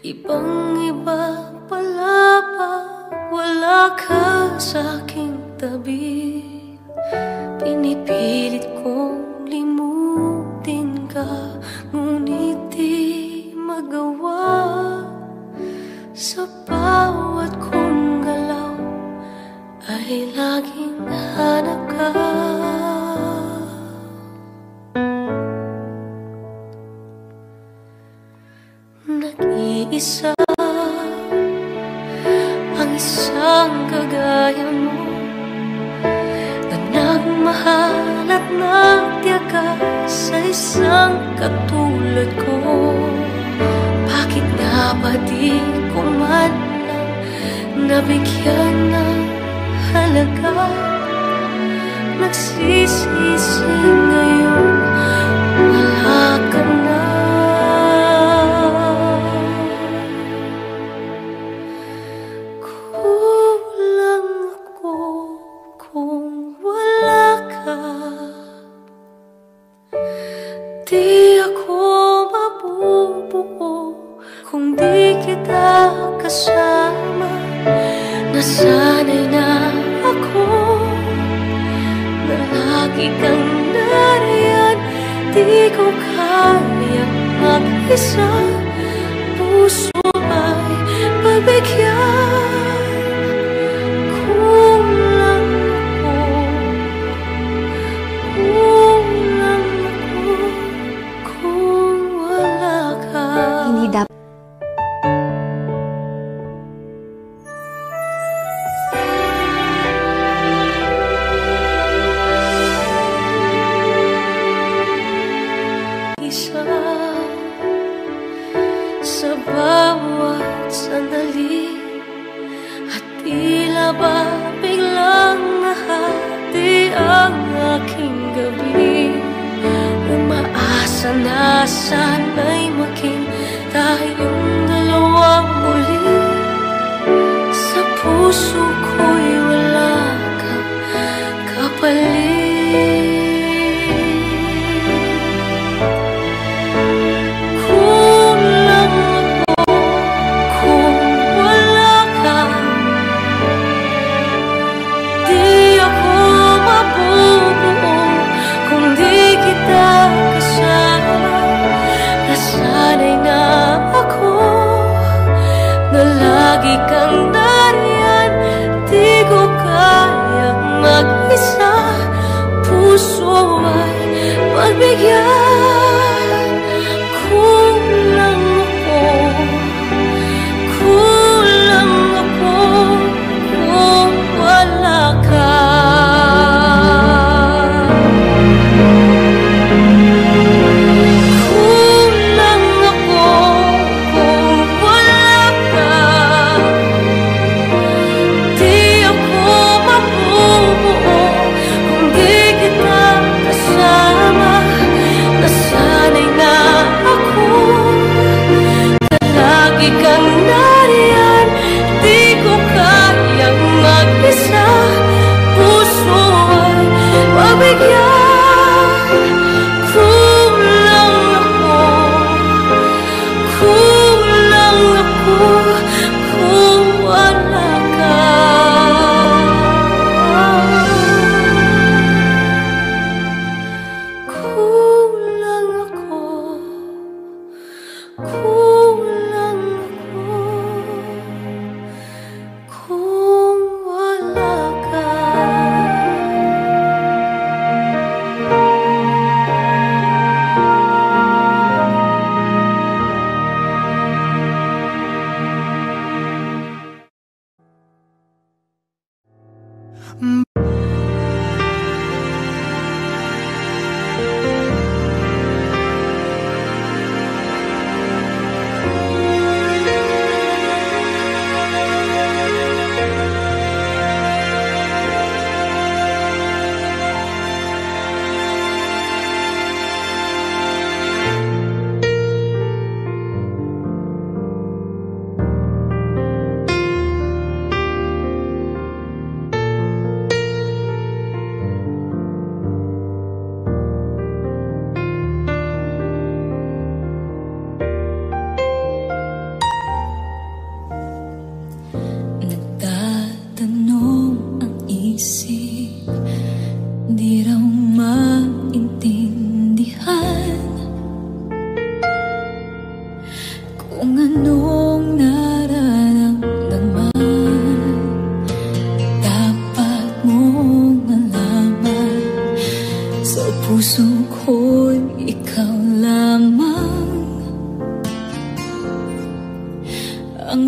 Ibang-iba pala pag wala ka sa'king tabi. Pinipilit kong limutin ka, ngunit di magawa. Sa bawat kong galaw ay laging hanap ka. Nag-iisa ang isang kagaya mo, na nagmahal at nagtiyaga sa isang katulad ko. Bakit nga ba di ko man lang nabigyan ng halaga? Nagsisisi ngayon, wala ka na. Kulang ako kung wala ka. Di ako mabubuo kung di kita kasama. Nasanay na ako na lagi kang nariyan. Di ko kaya mag-isa, puso ay pagbigyan. Kulang ako, kulang ako kung wala ka. Hindi dapat. Isa sa bawat sandali, at tila ba biglang nahati ang aking gabi. Umaasa na sana'y maging tayong dalawang muli. Sa puso ko'y wala kang kapalit. Nasanay na ako na lagi kang nariyan. Di ko kayang mag-isa, puso ay pagbigyan. Kulang ako, kulang ako kung wala ka.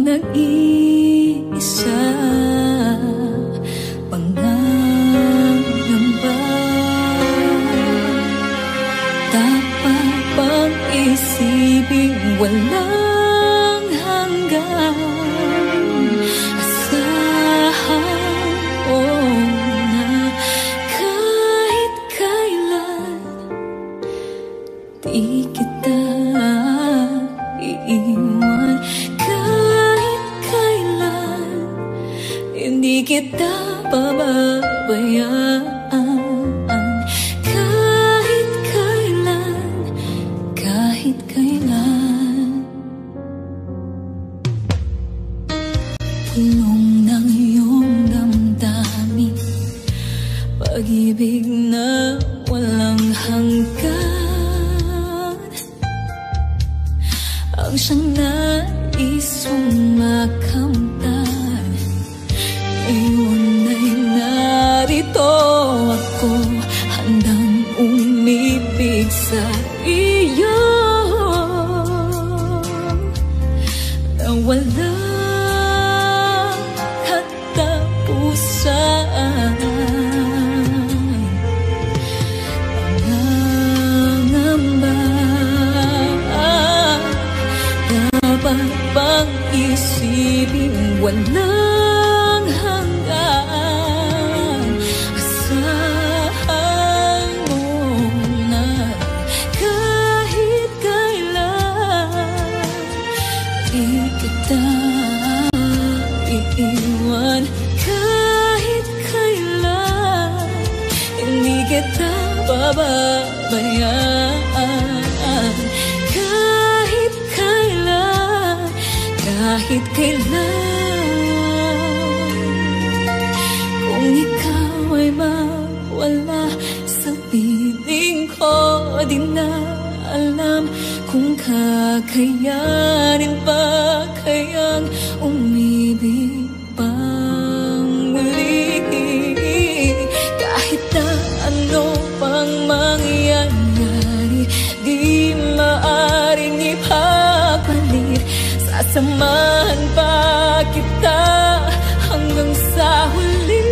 nag-iisa, pangangamba. Dapat bang isipin walang hanggan? Asahan mo na kahit kailan di kita iiwan, kahit kailan hindi kita pababayaan, kahit kailan, kahit kailan. Pulong ng iyong damdamin, pag-ibig na walang hanggan, ang siyang nais sumakamtan. Ngayon ay narito ako, handang umibig sa iyo, na walang katapusan. Pangangamba, dapat bang isipin walang hanggan? Asahan mo na kahit kailan di kita iiwan, kahit kailan hindi kita pababayaan, kahit kailan, kahit kailan. Kung ikaw ay mawala sa piling ko, di na alam kung kakayanin pa kayang umibig pang muli. Kahit na ano pang mangyayari, di maaring ipapalit. Sasamahan pa kita hanggang sa huli.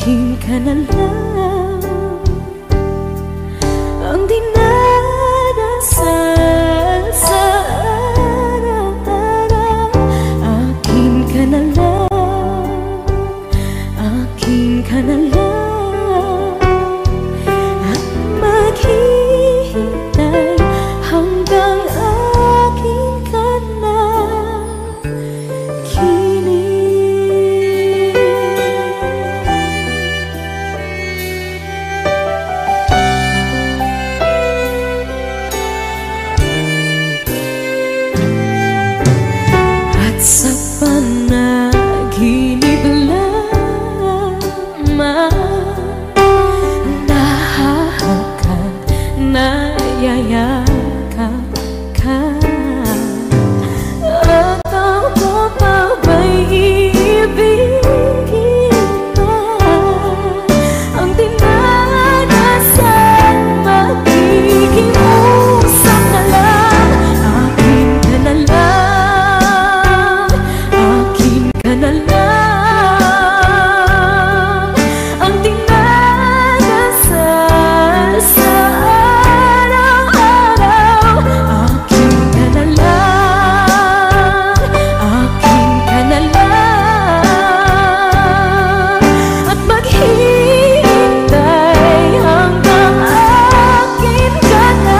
akin ka na lang ang dinadasal sa araw-araw. Akin ka na lang, akin ka na lang, at maghihintay hanggang akin ka na sa panaginip lamang, nahahagkan, nayayakap ka, at ako pa ba'y iibigin pa? Ang dinadasal, makikiusap na lang. Akin ka na lang, ka na lang, ang dinadasal sa araw-araw. Akin ka na lang, akin ka na lang, at maghihintay hanggang akin ka na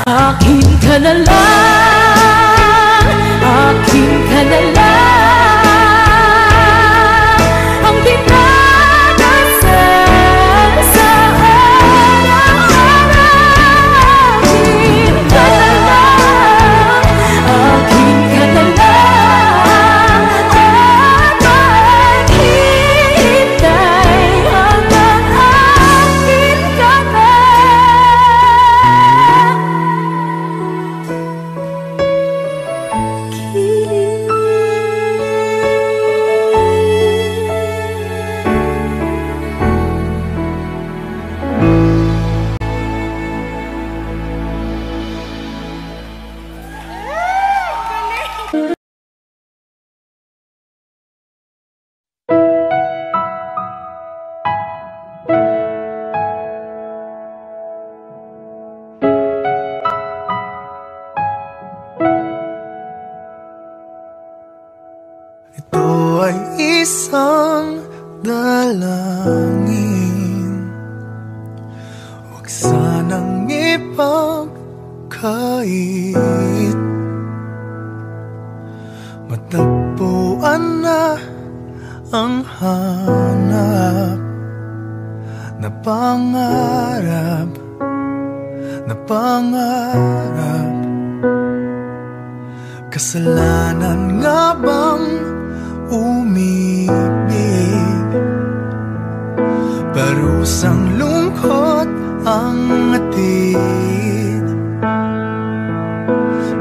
akin ka na lang, akin ka na lang, ang dinadasal sa araw-araw. Akin ka na lang, akin ka na lang, at maghihintay hanggang akin ka na. Ito ay isang dalangin, huwag sanang ipagkait. Matagpuan na ang hanap na pangarap, na pangarap. Kasalanan nga bang umibig? Parusang lungkot ang atid,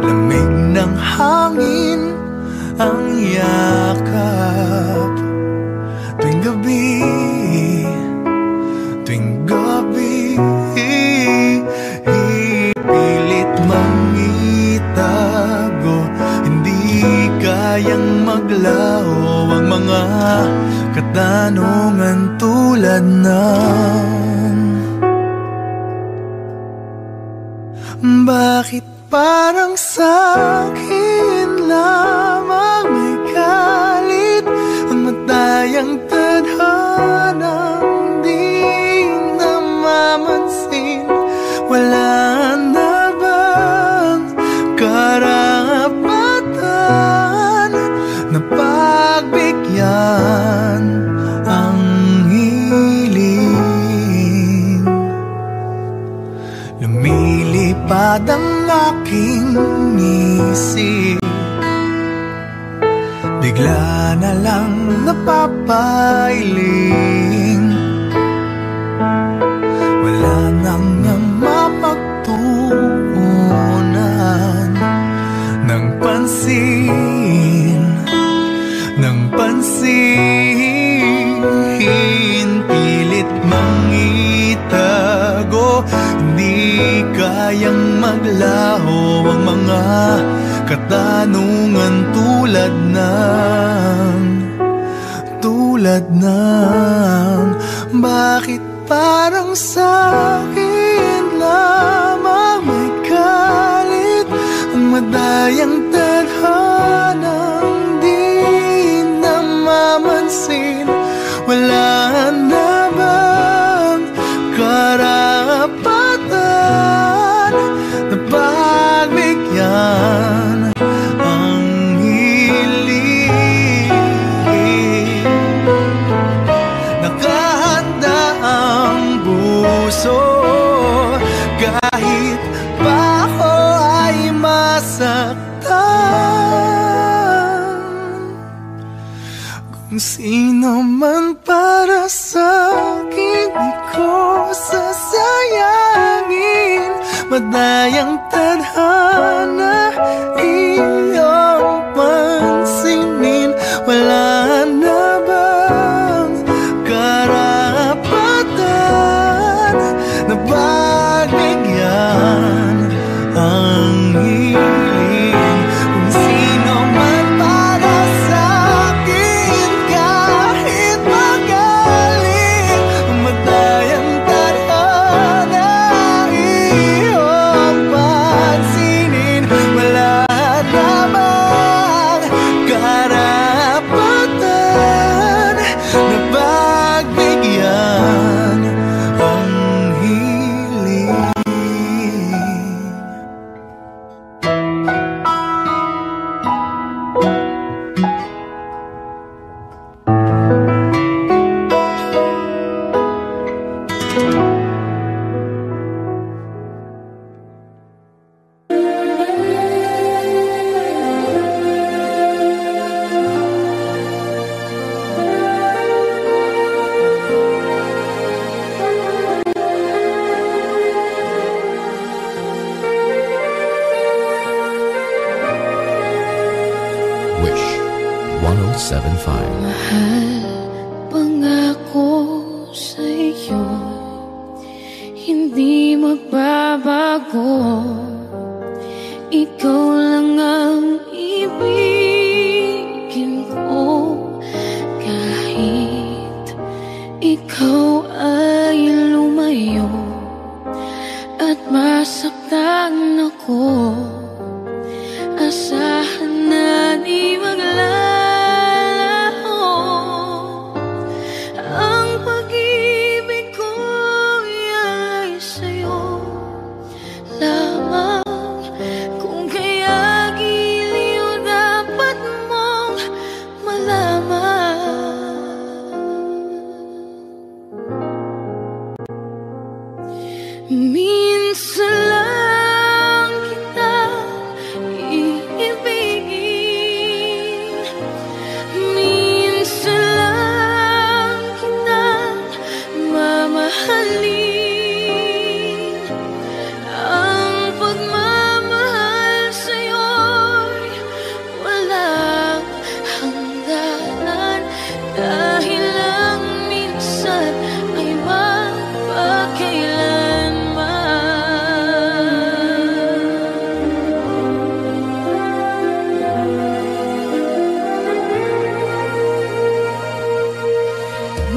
lamig ng hangin ang yakap. Tuwing gabi, tuwing gabi, pilit mangitago, hindi kayang maglaho ang mga katanungan tulad ng bakit parang sa'kin lamang may galit ang matayang tadhanang di namamansin? Wala na bang karapatan na pagbigyan ang hiling? Lumilipad ang aking isip, bigla na lang napapailing. Wala nang mapagtuunan ng pansin, ng pansin. Pilit mangitago, hindi kayang maglaho ang mga katanungan tulad ng bakit parang sa'kin lamang may galit ang madayang tadhanang di namamansin. Wala na bang karapatan na pagbigyan ang hiling? Nakahanda ang puso kahit pa ako ay masaktan. Kung sino man para sa'kin, di ko sasayangin. Madayang tadhana iyong pansinin. Wala na bang karapatan na pagbigyan ang hiling? Kung sino man para sa'kin, kahit magaling, madayang tadhana iyong pansinin. Wala na bang karapatan na pagbigyan ang hiling? Wish 1075. Mahal pangako sa'yo, hindi magbabago. Ikaw lang ang ibigin ko, kahit ikaw ay lumayo at masaktan ako. Asahan na di maglalaho ang pag-ibig ko ay sa'yo lamang. Kung kaya giliw dapat mong malaman. Minsan lang kita iibigin, minsan lang kita mamahalin. Ang pagmamahal sa'yo'y walang hangganan, dahil lang minsan ay magpakailanman.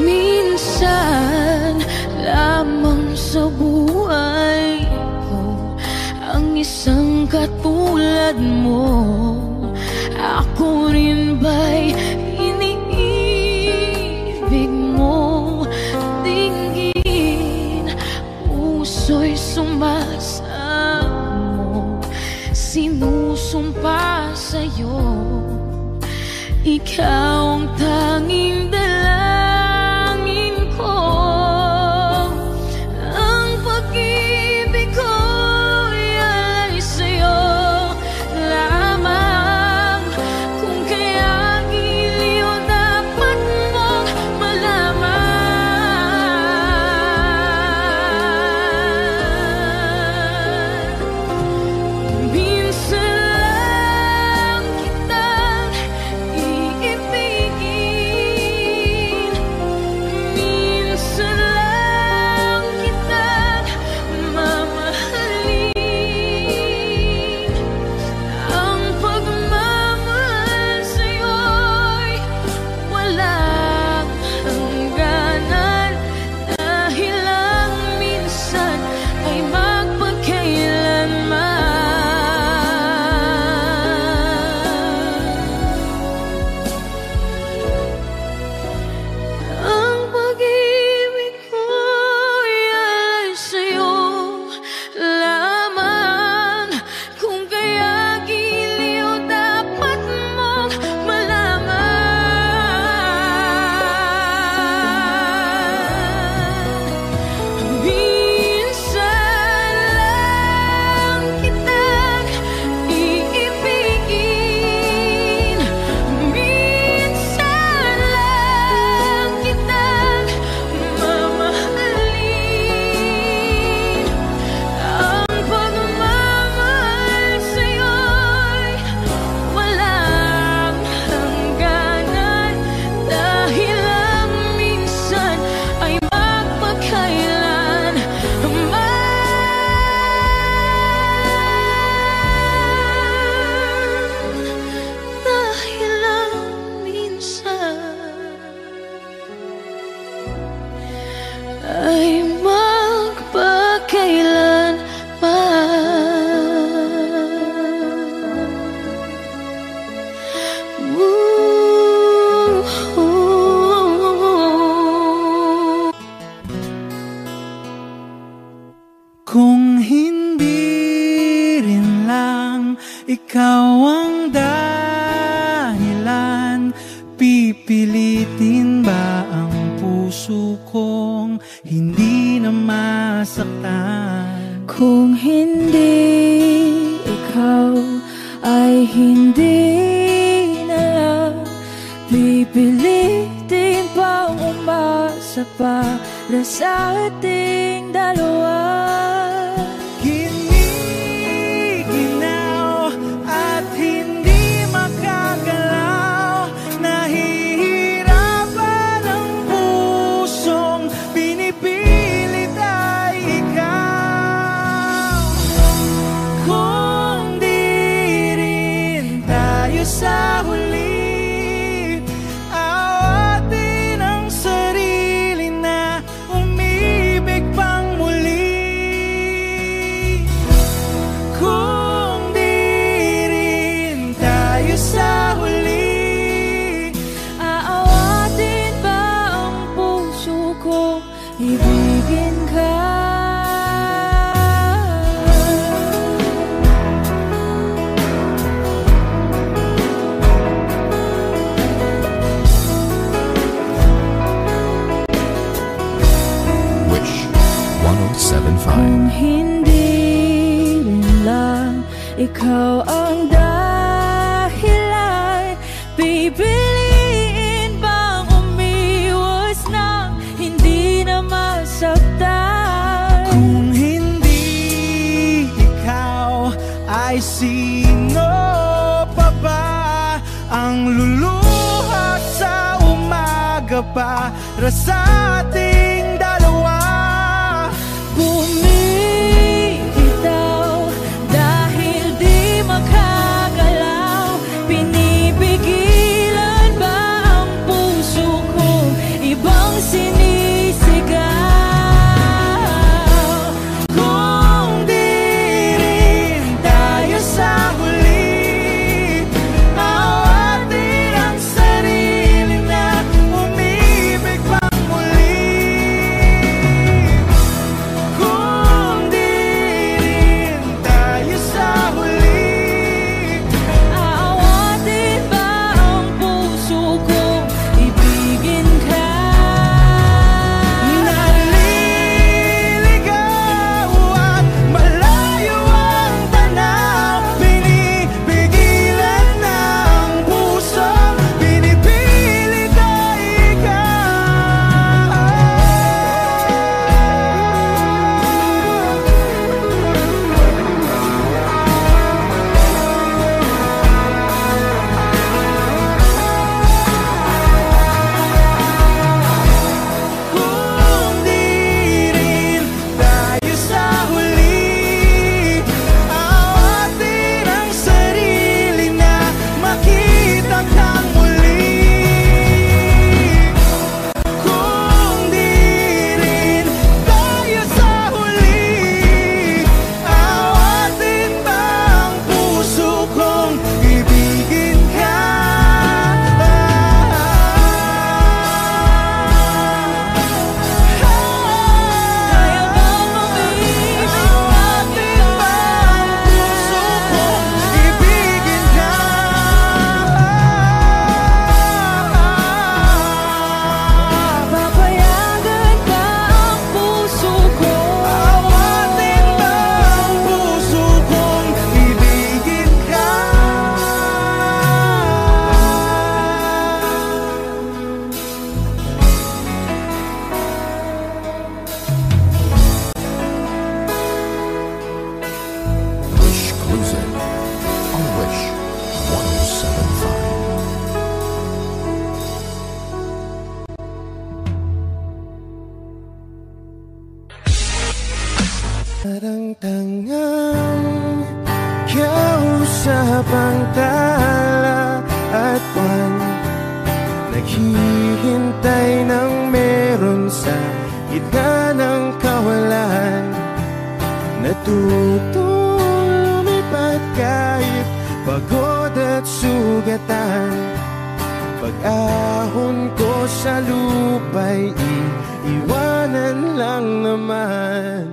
Minsan lamang sa buhay ko ang isang katulad mo. Ako rin ba'y iniibig mo? Tingin, puso'y sumasamo, sinusumpa sa'yo. Ikaw ang tanging dalangin ko. Ang pag-ibig ko ay sa'yo lamang. Kung kaya puwersa para sa ating dalawa. Giniginaw at hindi makagalaw, nahihirapan ang pusong pinipilit ay ikaw. Kung di rin tayo sa huli, ibigin ka. Wish 1075. Kung hindi rin lang ikaw ang dahilan, pipiliin bang umiwas ng hindi na masaktan? Kung hindi ikaw, ay sino pa ba ang luluhad sa umaga para sa ating dalawa? Bumibitaw dahil di makagalaw, pinipigilan ba ang puso ko ibang sinisigaw? Kung di rin tayo sa huli, awatin ang sarili na umibig pang muli. Kung di rin tayo sa huli, Aawatin ba ang puso ko ibigin ka? naliligaw at malayo ang tanaw, pinipigilan ng puso, pinipilit ay ikaw. Kung di rin tayo sa huli, awatin ang sarili na makita kang muli. Kung di rin tayo sa huli, awatin ba ang puso kong ibigin ka? Kaya bang umibig Awatin ba ang puso kong ibigin ka? Papayagan ba ang puso ko? Awatin ba ang puso kong ibigin ka? Wish Cruising on Wish 1075. Parang tangang kausap ang tala at buwan, naghihintay ng meron sa gitna ng kawalan. Natutong lumipat kahit pagod at sugatan. Pag-ahon ko sa lupa'y iiwanan lang naman.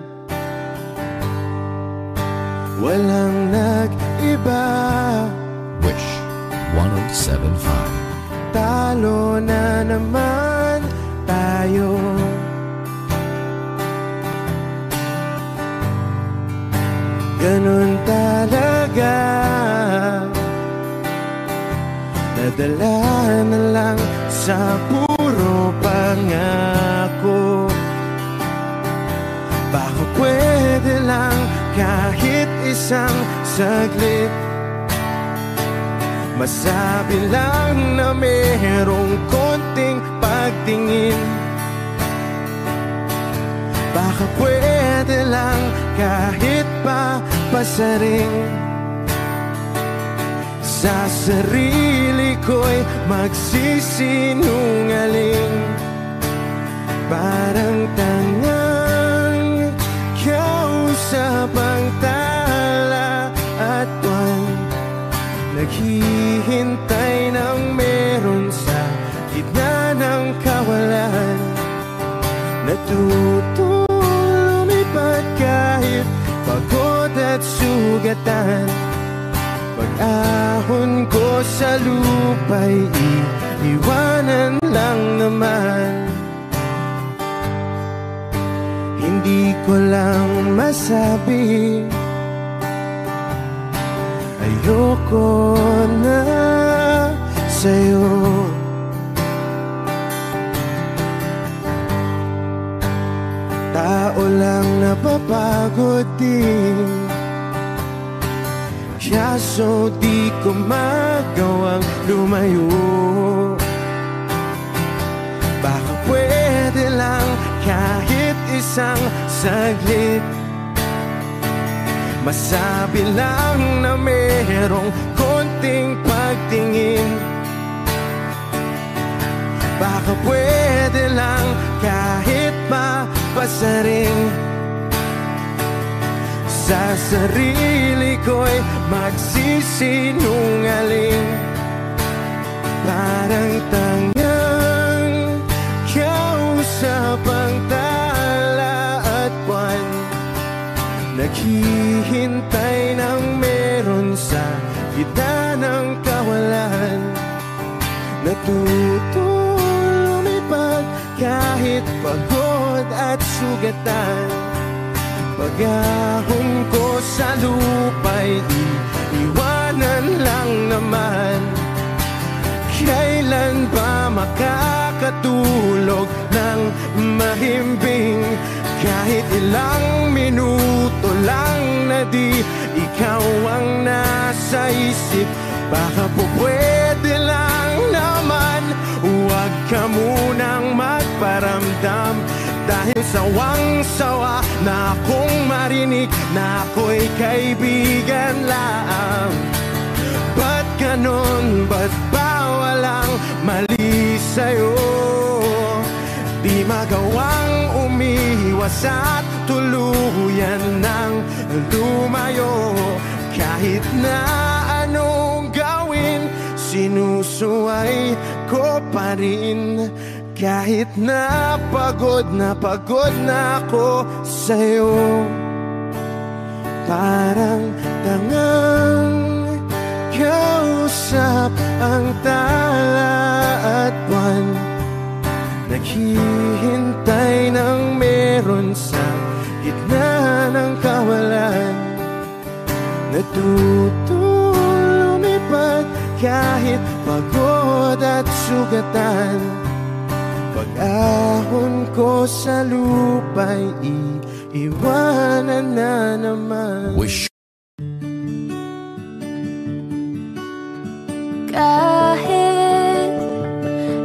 Walang nag-iba, Wish 1075. talo na naman tayo. Ganun talaga, nadala na lang sa puro pangako. isang saglit. Masabi lang na merong konting pagtingin. Baka pwede lang kahit pa pasaring. Sa sarili ko'y magsisinungaling. Parang tangang kausap ang tala at buwan. Naghihintay ng meron sa gitna ng kawalan. Natutong lumipad kahit pagod at sugatan. Pag-ahon ko sa lupa'y iiwanan lang naman. Hindi ko lang masabi, ayoko na sa'yo. Tao lang napapagod din, kaso di ko magawang lumayo. Baka pwede lang kahit isang saglit. Masabi lang na merong konting pagtingin. Baka pwede lang kahit mapasaring. Sa sarili ko'y magsisinungaling. Parang tangang kausap ang tala at buwan. Naghihintay ng meron sa gitna ng kawalan. Natutong lumipad kahit pagod at sugatan. Pag-ahon ko sa lupa'y iiwanan lang naman. Kailan ba makakatulog ng mahimbing? Kahit ilang minuto lang na di ikaw ang nasa isip. Baka po pwede lang naman, huwag ka munang magparamdam. Dahil sawang-sawa na akong marinig na ako'y kaibigan lang. Ba't ganon? Ba't ba walang mali sa'yo? Di magawang umiwas at tuluyan ng lumayo. Kahit na anong gawin, sinusuway ko pa rin. Kahit na pagod na ako sa'yo. Parang tangang kausap ang tala at buwan. Naghihintay ng meron sa gitna ng kawalan. Natutong lumipad kahit pagod at sugatan. Pag-ahon ko sa lupa'y iiwanan na naman. Wish. Kahit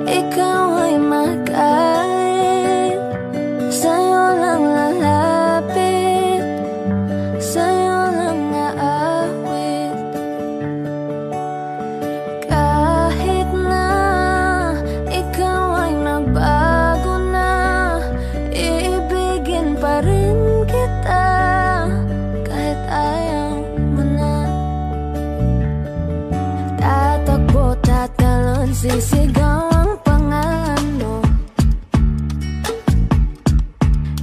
ikaw ay magkait, sa'yo lang lalapit, sa'yo lang naawit. Kahit na ikaw ay nagbago na, iibigin pa rin kita kahit ayaw mo na. Tatakbo, tatalon, sisigaw ang pangalan mo.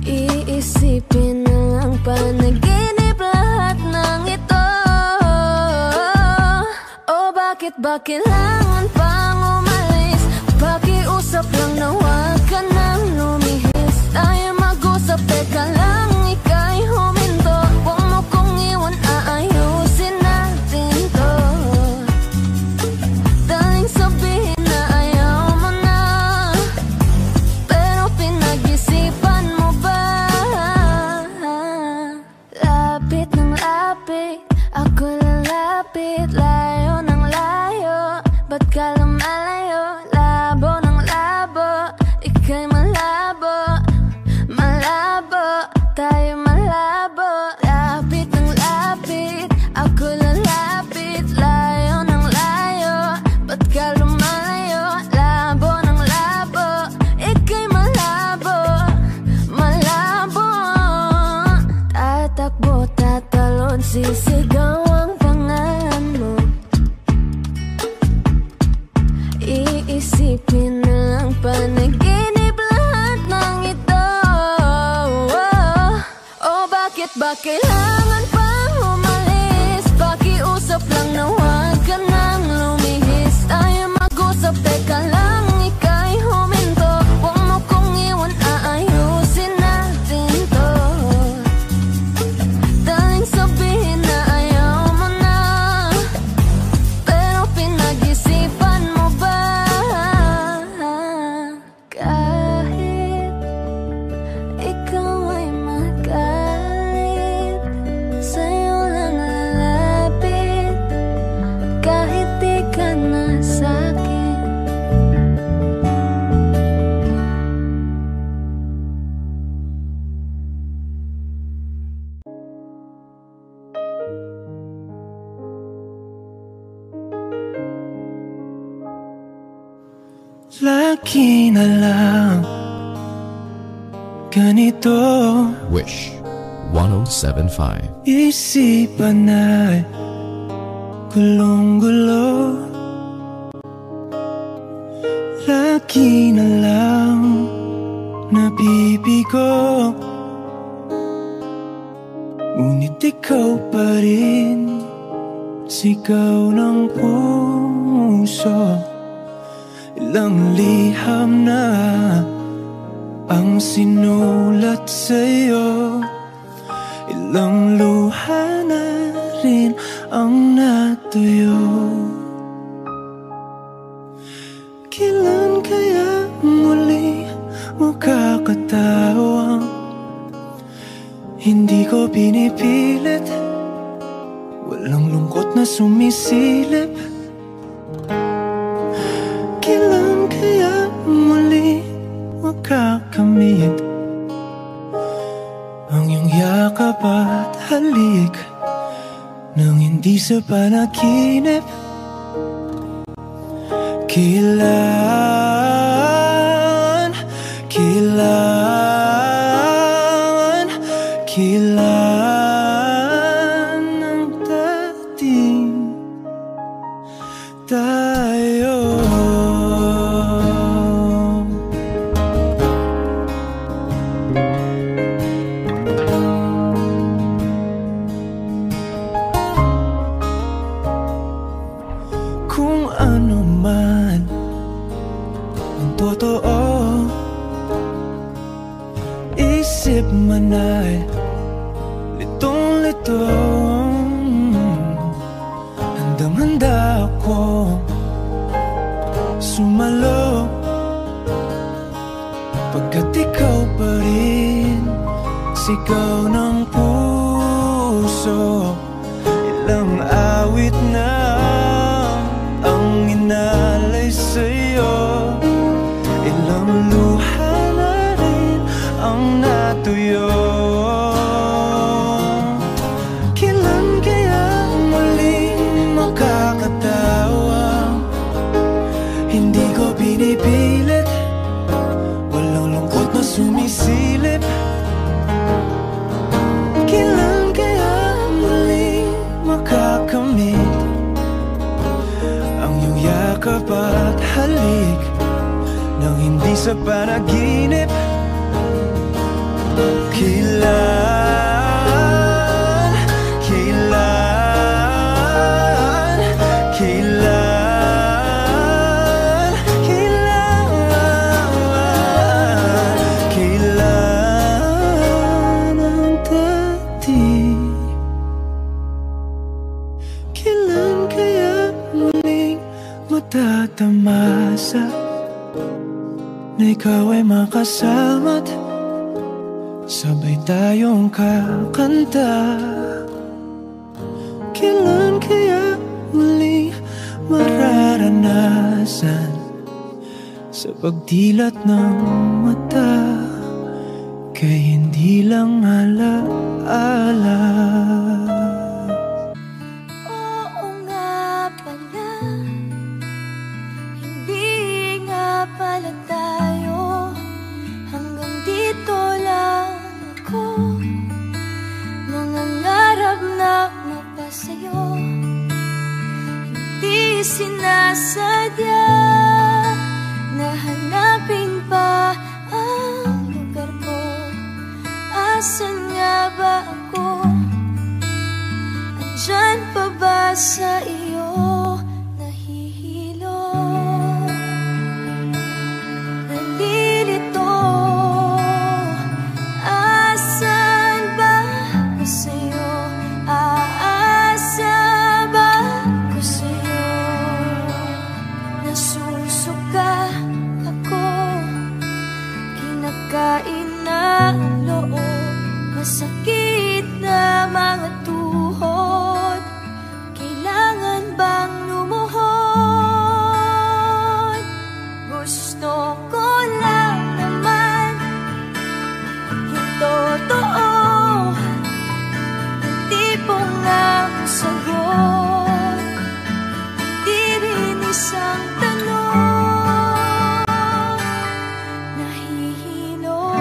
Iisipin na lang panaginip lahat ng ito. O bakit ba kailangan pang umalis? Pakiusap lang na huwag ka nang lumihis. Tayo mag-usap, teka lang, ika'y huminto. Huwag mo kong iwan, aayusin natin to. Daling sabihin na ayaw mo na, pero pinag-isipan mo ba? Lapit ng lapit, Isipin na lang panaginip lahat ng ito. Oh, bakit ba kailangan pang umalis? Pakiusap lang na huwag ka nang lumihis. Tayo mag-usap, teka lang, ika'y huminto. Huwag mo kong iwan, aayusin natin to. Daling sabihin na ayaw mo na, pero pinag-isipan mo ba? Kahit ikaw ay magalit, sa'yo lang lalapit. Kahit di ka na sa'kin. Lagi na lang ganito, Wish 1075. isipan ay gulong-gulo. Lagi na lang nabibigo, ngunit ikaw pa rin, sigaw ng puso. Ilang liham na ang sinulat sa'yo, ilang luha na rin ang natuyo. Kailan kaya muli makakatawang hindi ko pinipilit, walang lungkot na sumisilip? Kailan kaya muli makakamit ang iyong yakap at halik nang hindi sa panaginip? Kailan, kailan, kailan ang dating tayo? Kung ano man ang totoo, isip man ay litong-litong, handang-handa ako sumalo, pagkat ikaw pa rin, sigaw ng puso. Ilang awit na ang inalay sa'yo, ilang luha na rin ang natuyo. Kailan kaya muling makakatawa? Hindi ko pinipilit, walang lungkot na sumisilip. Kailan kaya muling makakamit ang iyong yakap at halik nang hindi sa panaginip? Kailan, kailan, kailan, kailan, kailan ang dating? Kailan kaya muling matatamasa na ikaw ay makasama't sabay tayong kakanta? Kailan kaya muli mararanasan sa pagdilat ng mata kay hindi lang alaala? Oo nga pala, hindi nga pala tayo, hanggang dito lang ako. Nangangarap na mapasa'yo, hindi sinasadya. masakit na mga tuhod, kailangan bang lumuhod? Gusto ko lang naman yung totoo, hindi po nga ang sagot, di rin isang tanong. Nahihilo,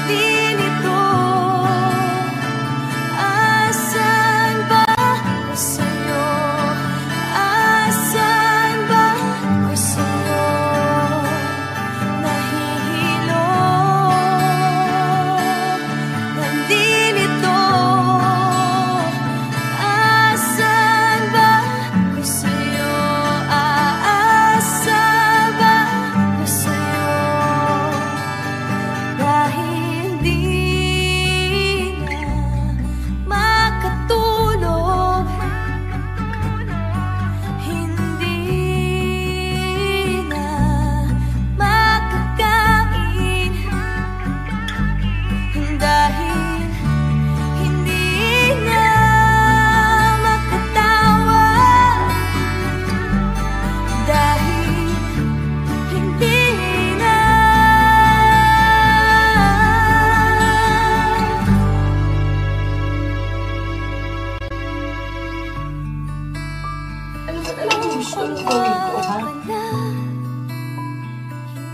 hindi nito. Asan ba ko sa'yo? Asan ba ko sa'yo? Nahihilo, nandito. Asan ba ko sa'yo? Aasa ba ko sa'yo? Dahil di na makatulog, hindi na makakain, dahil hindi na makatawa, dahil hindi na.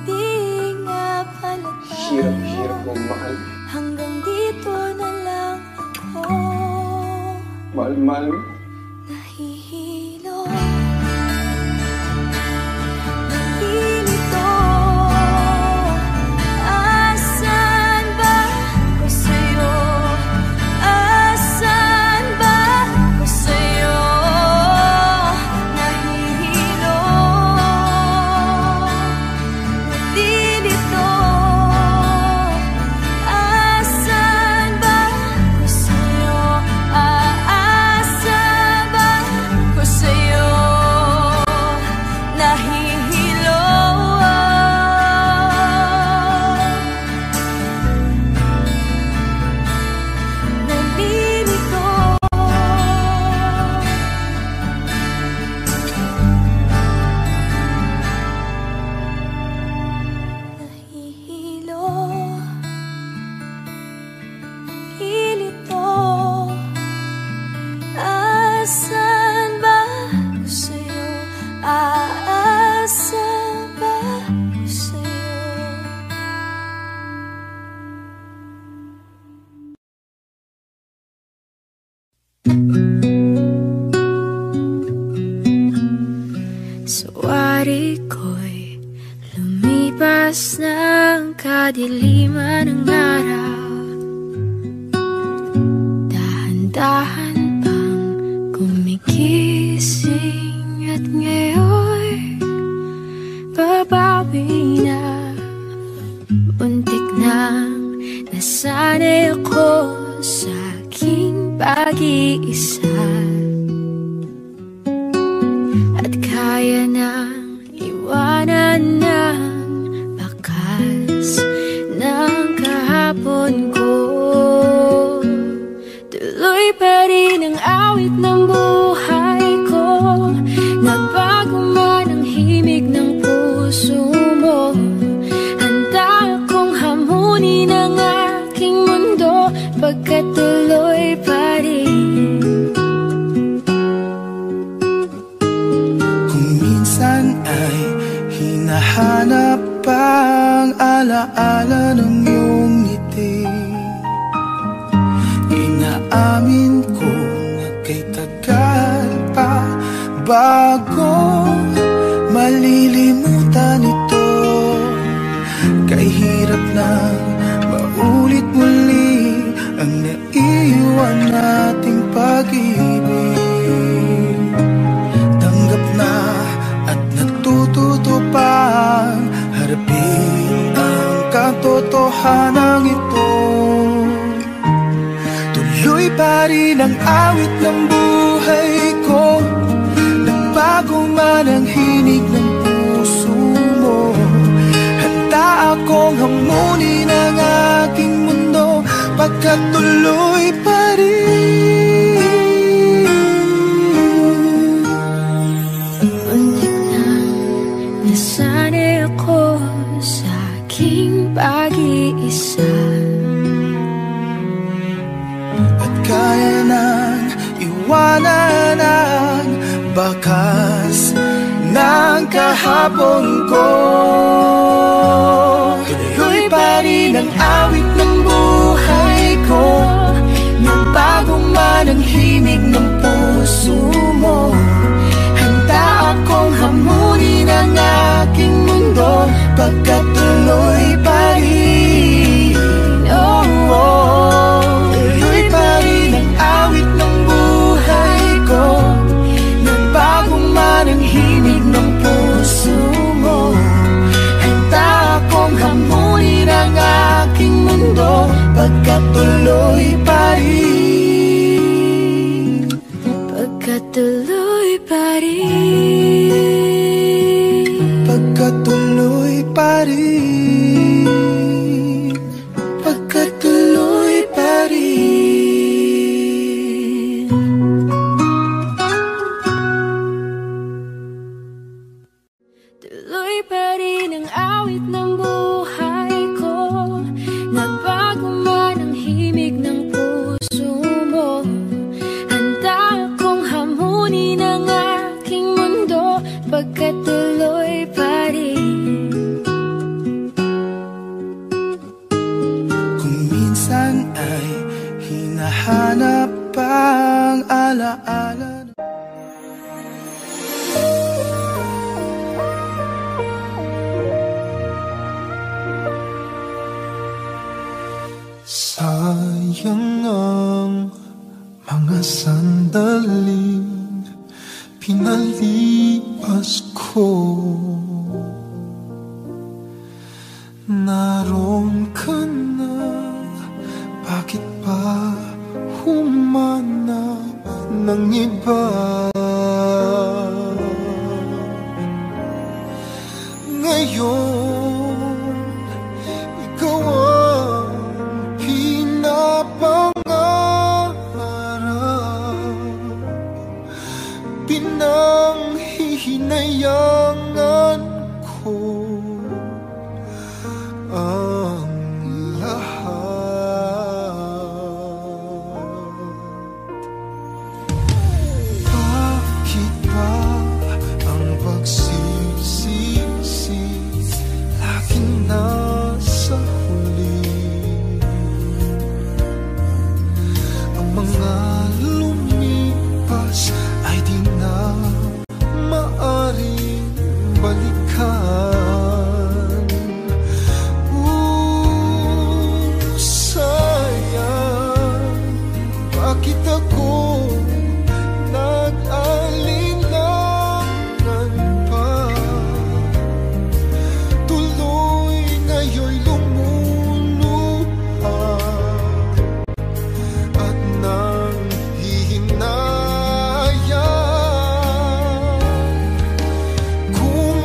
Hindi nga pala tayo. Hirap mong mahal. Hanggang dito na lang ako. Mahal mo. Nahihilo, nandito. Asan ba ko sa'yo? Asan ba ko sa'yo? Nahihilo, nandito. Asan ba ko sa'yo? Aasa ba ko sa'yo? Nahihilo, nandito. Nahihilo, nalilito. Asan ba ko sa'yo? Aasa ba ko sa'yo? Suwari ko'y lumipas ng kadiliman ng araw, dahan-dahan pang gumigising at ngayon babawi na. Muntik nang nasanay ako sa aking pag-iisa, at kaya nang iwanan ng bakas ng kahapon ko. Tuloy pa rin ang awit ng buhay ko, nagbago man ang himig ng puso mo. Handa akong hamunin ang aking mundo, pagkat tuloy pa rin. Kung minsan ay hinahanap ang alaala ng iyong ngiti, inaamin ko na kay tagal pa bago malilimutan ito. Kay hirap nang maulit muli ang naiwan nating pag-ibig. Tanggap na at natututo pa harapin ang katotohanan ito. Tuloy pa rin ang awit ng buhay ko, nagbago man ang hinig ng puso mo. Handa akong hamunin ang pagkatuloy pa rin. Muntik na nasanay ako sa aking pag-iisa, at kaya nang iwanan ang bakas ng kahapon ko. Tuloy pa rin ang awit ng buhay ko, nagbago man ang himig ng puso mo. Handa akong hamunin ang aking mundo, pagkatuloy pa rin. Oh, oh. Tuloy pa rin ang awit ng buhay ko, nagbago man ang himig ng puso mo. Handa akong hamunin ang aking mundo, pagkatuloy pa rin. pagkatuloy pa rin. Pagkatuloy pa rin. Pagkatuloy pa rin. Tuloy pa rin ang awit ng buhay ko, nagbago man ang himig ng puso mo. Handa akong hamunin ang aking mundo, pagkatuloy pa rin. Kung minsan ay hinahanap ang alaala, sayang ang mga sandaling pinalipas ko. Naroon ka na, bakit pa humanap ng iba? Ngayon, ikaw ang pinapangarap, pinanghihinayangan ko ang lahat. Bakit ba ang pagsisisi laging nasa huli? Ang mga lumipas ay di na maaring balikan. Sayang, bakit ako nag-alinlangan pa? Tuloy ngayon'y lumuluha at nang hihinayang. Kung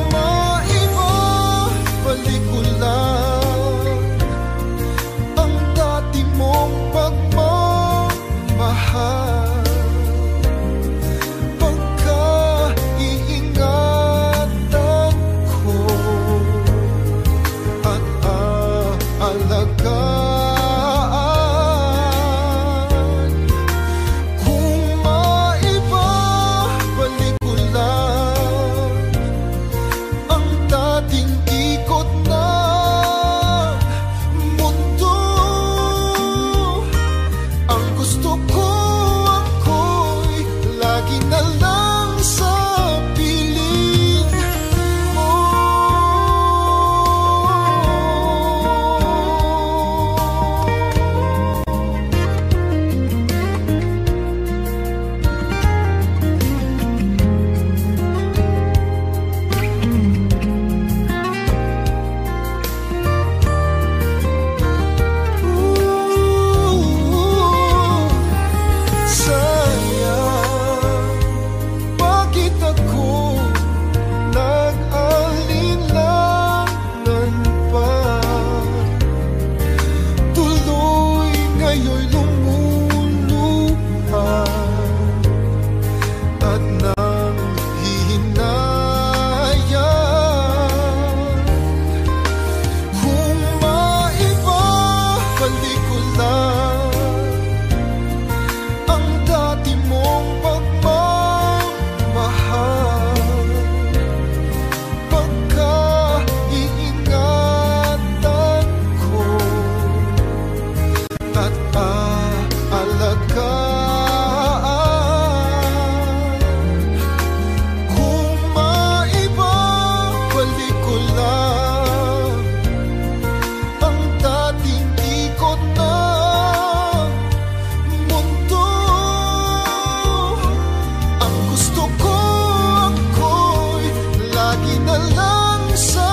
lang sa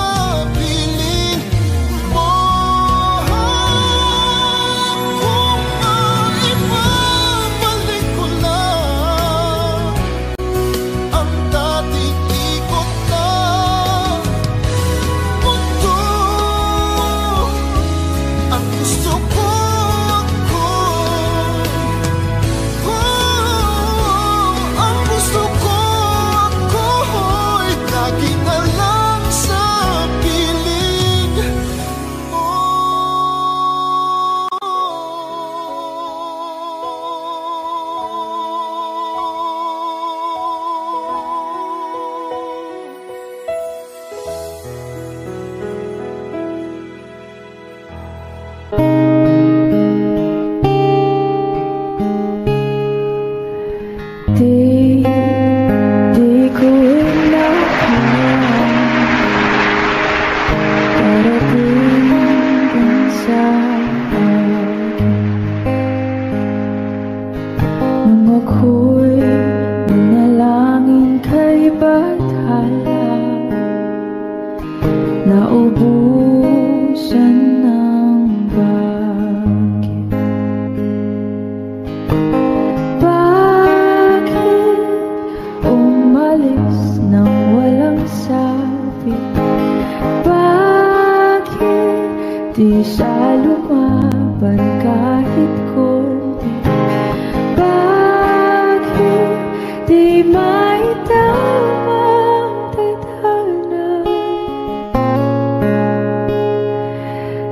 piling mo. Kung maibabalik ko lang ang dating ikot na mundo, ang gusto ko ang gusto ko ako'y lagi na lang sa piling mo. Di ko inahanap darating hanggang sa akin nung ako'y nanalangin kay Bathala, naubusan ng bagay. Umalis nang walang sabi? Bakit di siya lumaban kahit konti? Bakit di maitamang tadhana?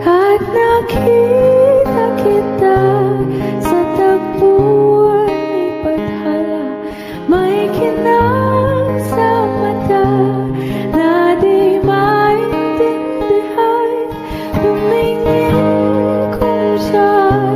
At nakita kita sa tagpuan ni Bathala, may kinang sa mata na di maintindihan. Tumingin kung saan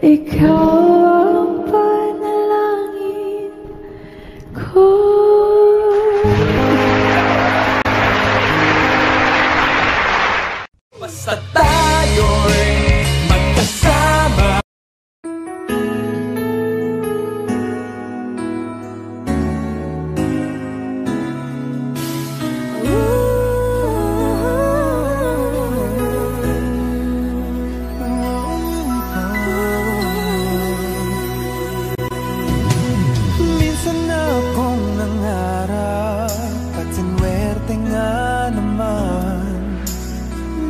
ikaw ang panalangin ko. Basta tayo'y magkasama. Minsan akong nangarap at sinwerte nga naman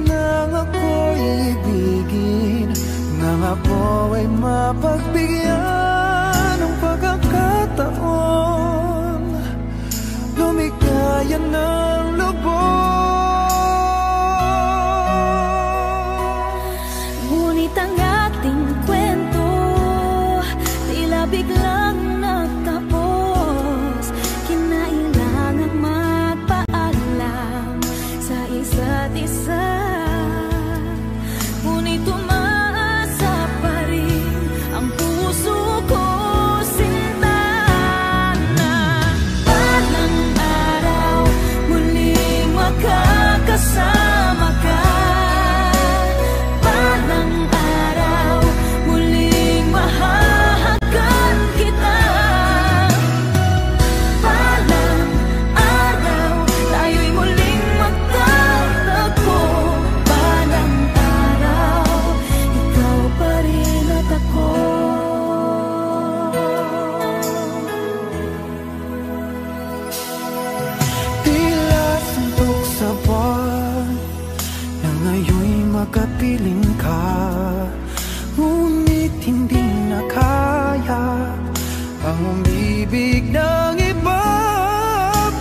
nang ako'y ibigin, nang ako ay mapagbigyan ng pagkakataon, lumikaya ng lubos. Ngunit ang ating kwento tila biglang nagtapos. Kinailangang magpaalam sa isa't isa. Ngunit umaasa pa rin ang puso ko, sinta na balang araw muling makakasama ka. Balang araw muling mahahagan kita. Balang araw tayo'y muling magtatagpo. Balang araw ikaw pa rin at ako. Tila suntok sa buwan na ngayon'y makapiling ka, ngunit hindi na kaya ang umibig ng iba,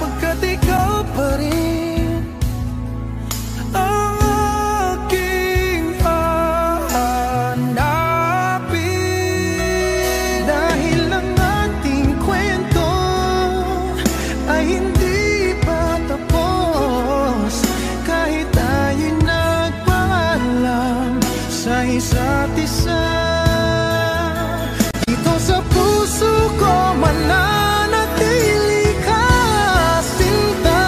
pagkat ikaw pa rin ang aking hahanapin. Dahil ang ating kwento ay hindi pa tapos, kahit tayo'y nagpaalam sa isa't isa. Dito sa puso ko mananatili ka, sinta.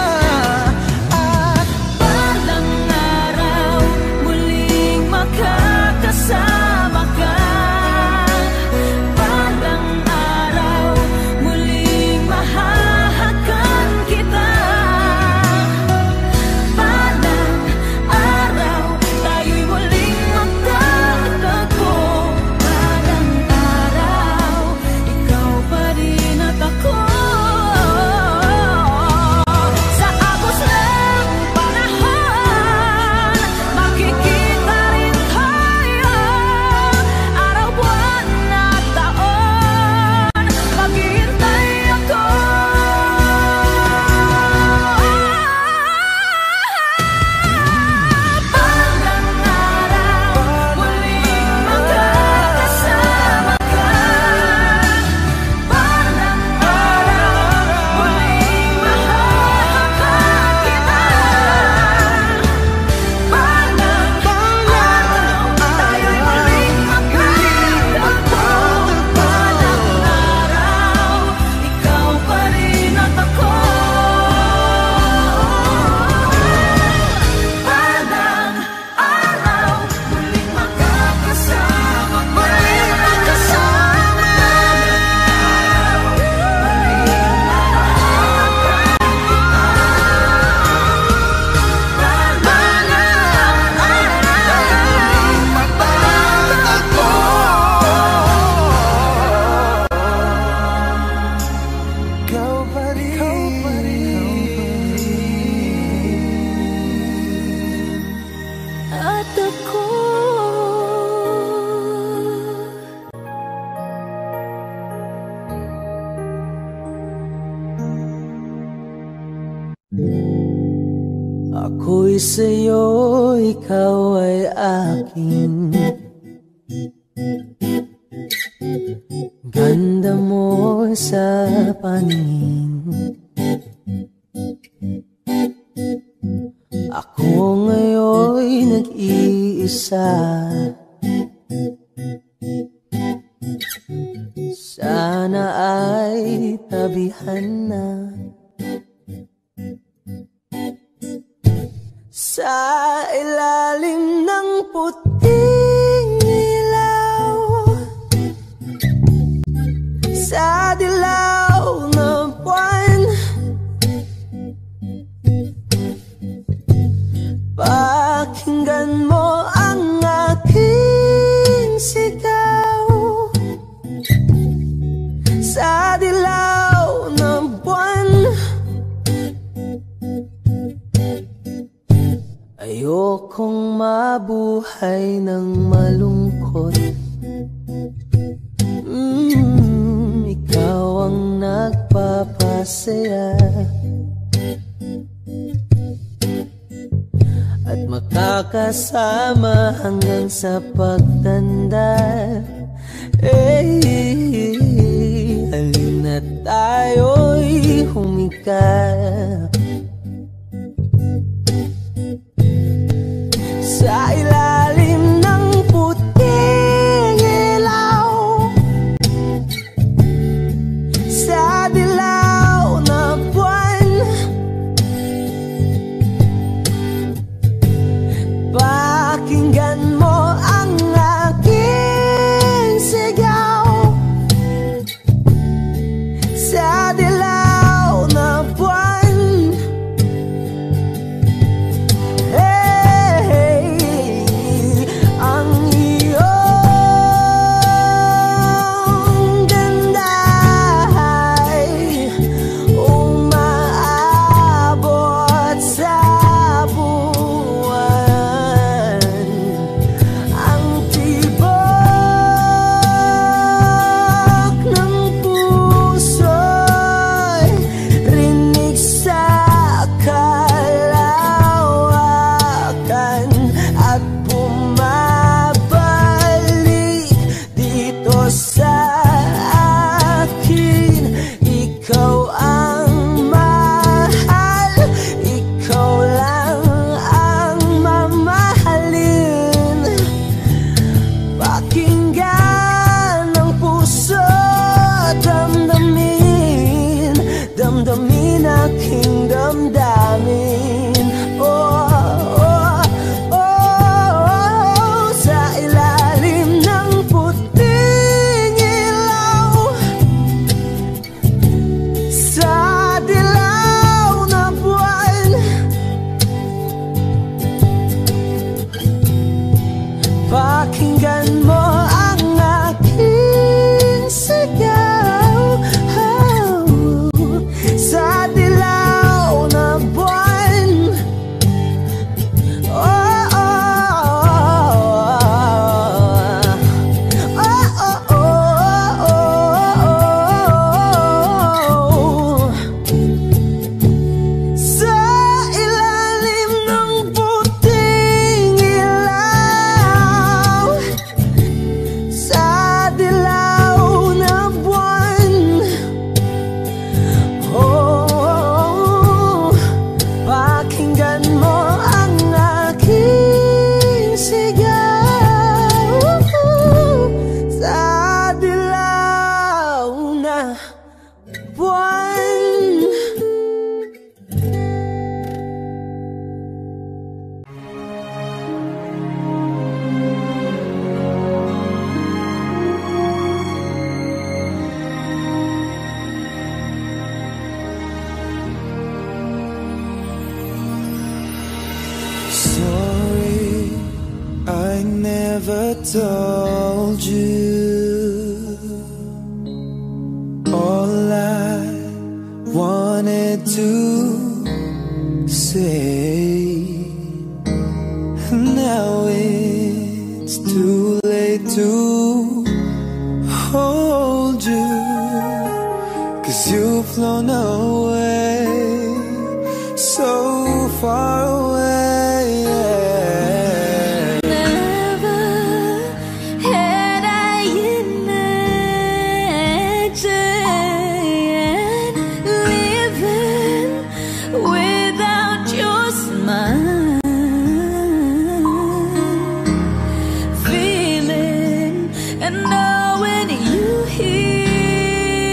At Balang araw muling makakasama ka. Balang araw muling mahahagan kita. Balang araw tayo'y muling magtatagpo. Balang araw ikaw pa rin at ako. Sa agos ng panahon makikita rin tayo. Araw, buwan at taon maghihintay ako. Balang araw muling magkakasama ka. Balang araw muling mahahagan kita. Balang araw tayo'y muling magkatagpo. Balang araw ikaw pa rin at ako. Balang araw muling magkakasama. Muling magkasama. ikaw pa rin At ako. Ako'y sa'yo, ikaw ay akin. Ganda mo sa paningin. Ako ngayon'y nag-iisa. sana ay tabihan na. Sa ilalim ng puting ilaw, sa dilaw na buwan, pakinggan mo ang aking sigaw. Sa dilaw na buwan, ayokong mabuhay ng malungkot. Ikaw ang nagpapasaya at makakasama hanggang sa pagtanda. Halina tayo'y humikap sa ilalim ng puting ilaw, sa dilaw na buwan, pakinggan mo ang aking sigaw. Sa dilaw na buwan, ang iyong ganda ay umaabot sa buwan. Ang tibok ng puso'y rinig sa kalawakan at bumabalik dito sa akin. Ikaw ang mahal, ikaw lang ang mamahalin. Pakinggan ang puso, damdamin, damdamin aking damdamin. Sa ilalim ng puting ilaw, sa dilaw na buwan, pakinggan mo ang aking sigaw. Sa dilaw na buwan, sa ilalim ng puting ilaw, sa dilaw na buwan, pakinggan mo ang aking sigaw. Sa dilaw na buwan. Sorry, I never told you all I wanted to say. Now it's too late to hold you, 'cause you've flown away, so far away. Feeling and knowing you here.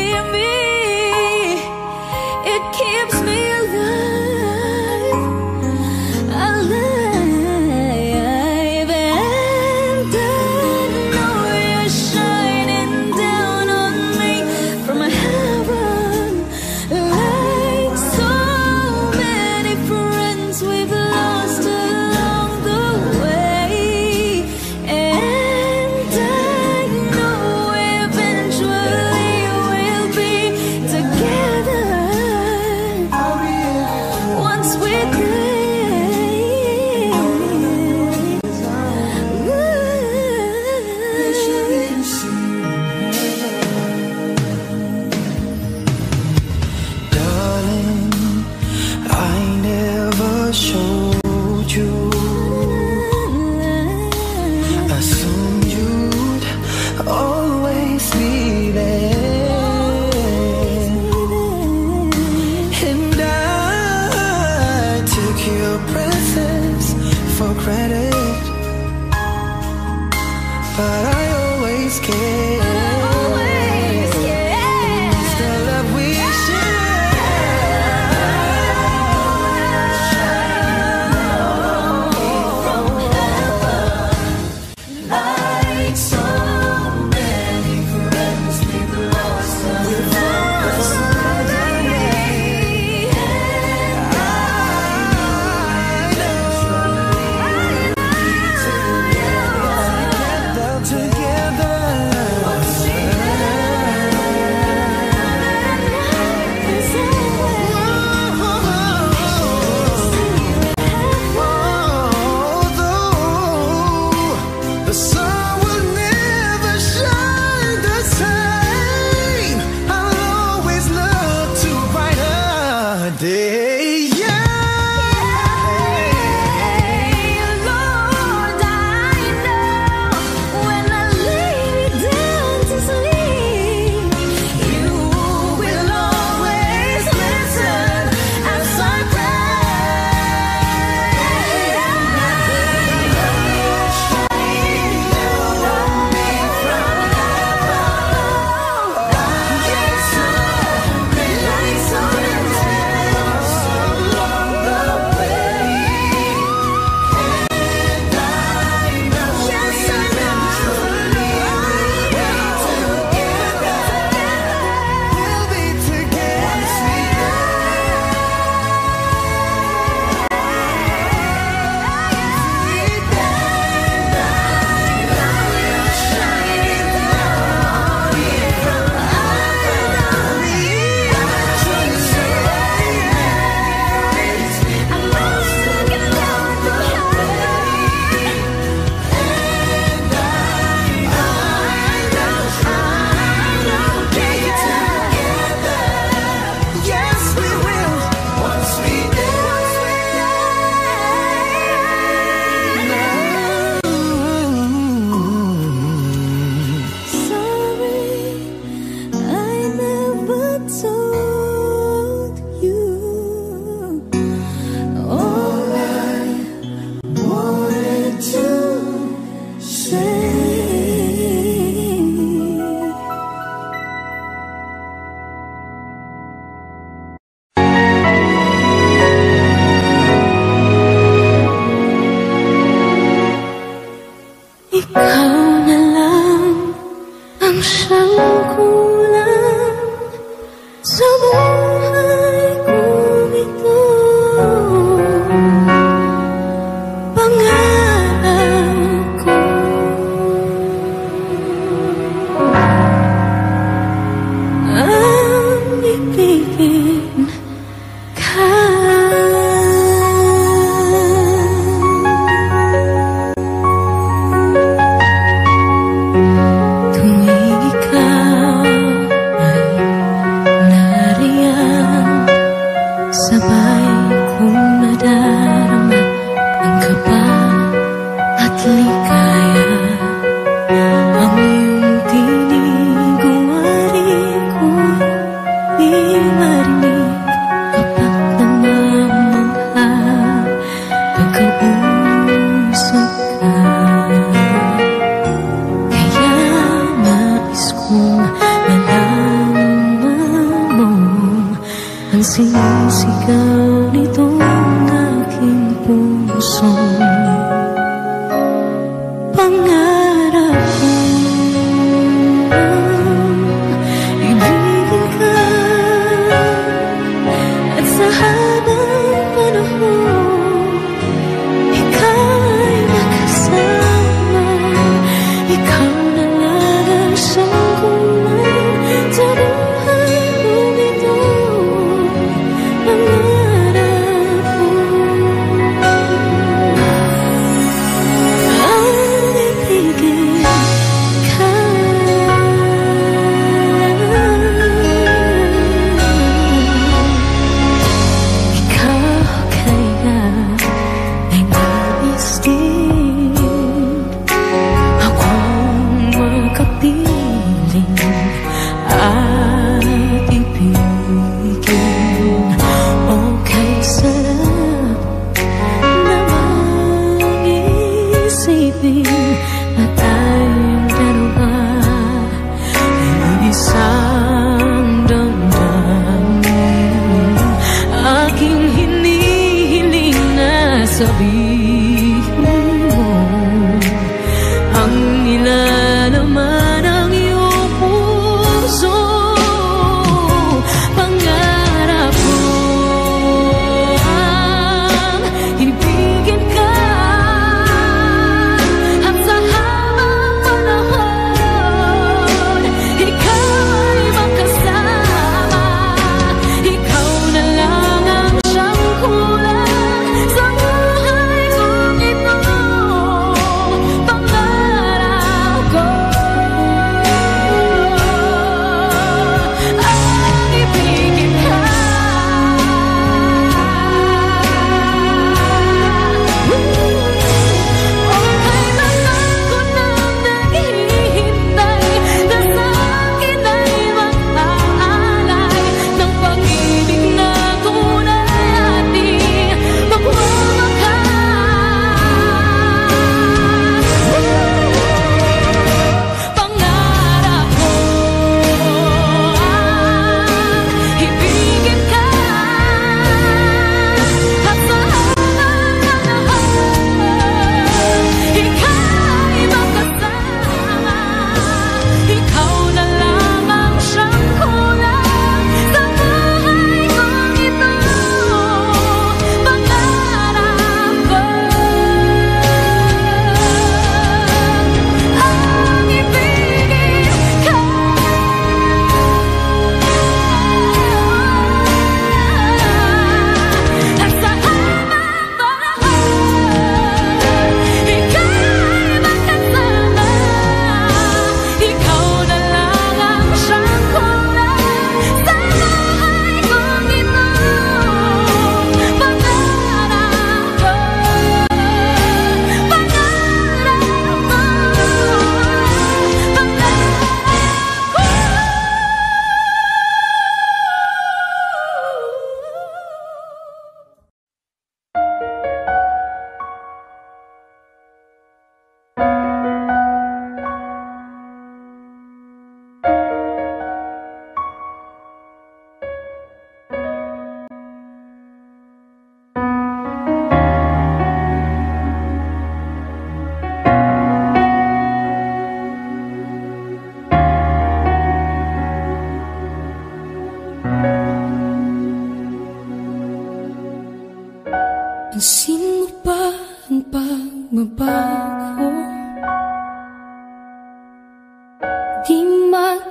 but I always care. It's the love we like so many friends we've lost without us. Sinisigaw nitong aking puso, pangarap kong ibigin ka, at sa habang panahon ika'y makasama. Ikaw na lang ang siyang kulang sa buhay kong ito.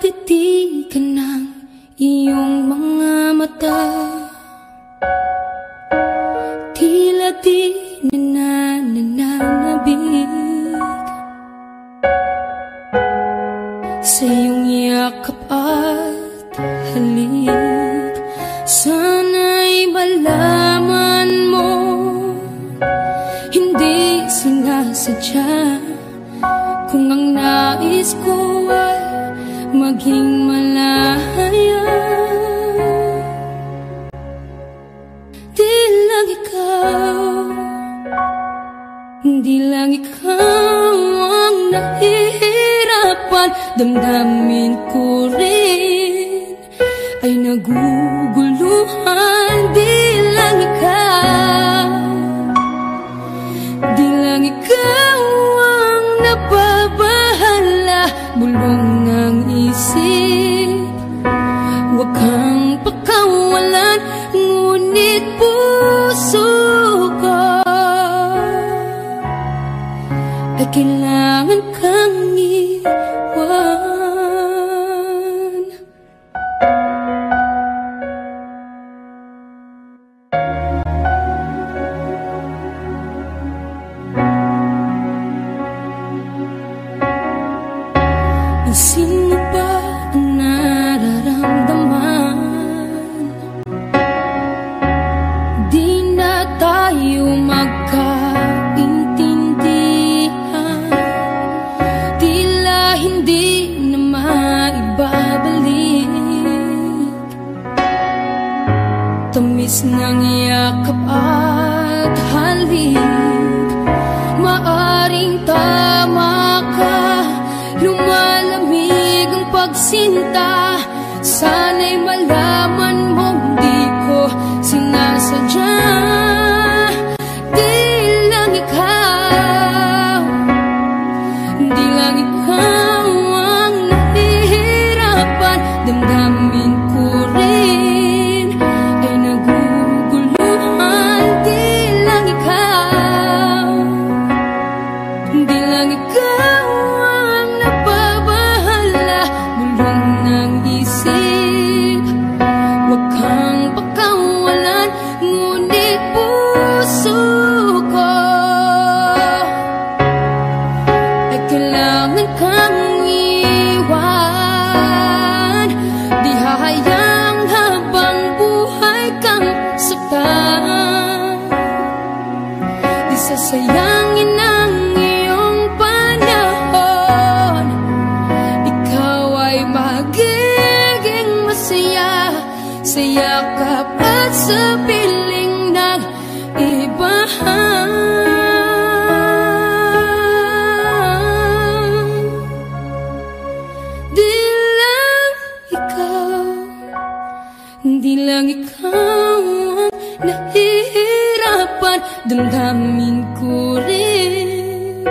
titigan ng iyong mga mata, tila di nananabig sa iyong yakap at halik. Sana'y malaman mo, hindi sinasadya, kung ang nais ko ay maging malaya. Di lang ikaw ang nahihirapan, damdamin ko rin ay naguguluhan. Di lang ikaw ang nababahala, bulong ng isip, huwag kang pakawalan, ngunit puso ko ay kailangan kang iwan. Pansin mo ba ang nararamdaman? Di na tayo magkaintindihan, tila hindi na maibabalik tamis ng yakap at halik. Maaring tama ka, lumalamig ang pagsinta. Sana'y malaman mong di ko sinasadya. Di lang ikaw ang nahihirapan, damdamin ko rin ay naguguluhan. Di lang ikaw ang nababahala, bulong ng isip, huwag kang pakawalan, ngunit puso ko ay kailangan kang iwan. Di hahayang habang buhay kang saktan, di sasayangin ang iyong panahon. Ikaw ay magiging masaya sa yakap at sa piling ng iba. Di lang ikaw ang nahihirapan, damdamin ko rin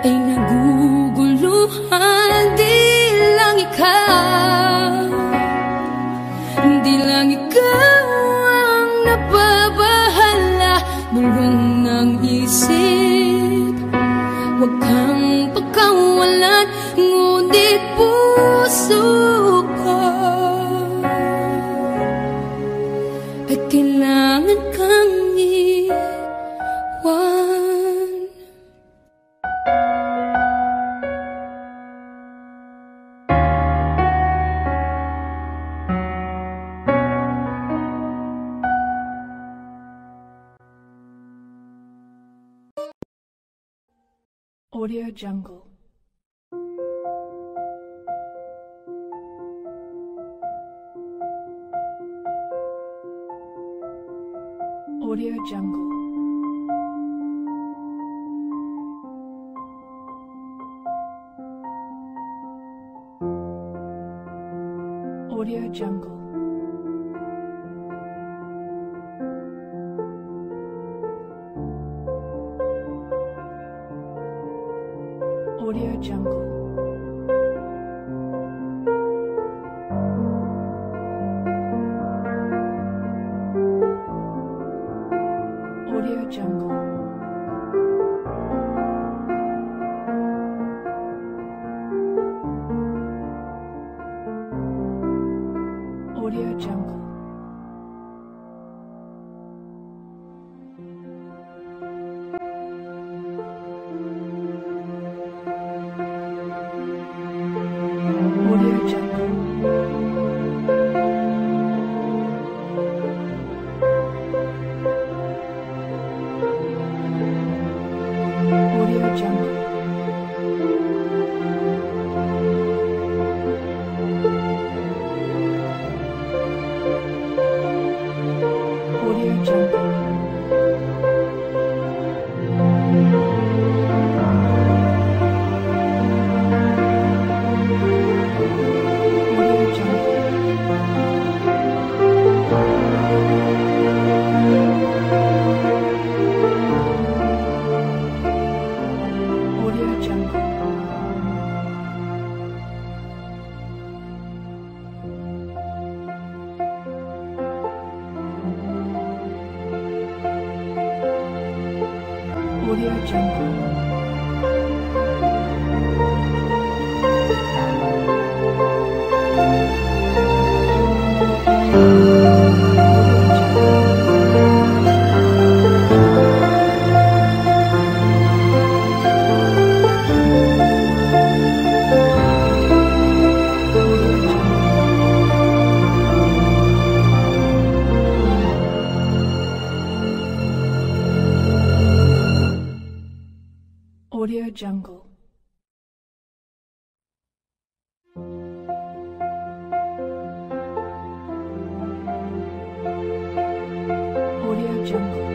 ay naguguluhan. Di lang ikaw ang nababahala, bulong ng isip, huwag kang pakawalan, ngunit puso ko ay kailangan kang iwan. Audio Jungle. Audio Jungle. Audio Jungle. Audio Jungle. Audio Jungle. Audio Jungle. Audio Jungle. Audio Jungle. Audio Jungle. Audio Jungle. Audio Jungle. Audio Jungle. Audio Jungle. Audio Jungle.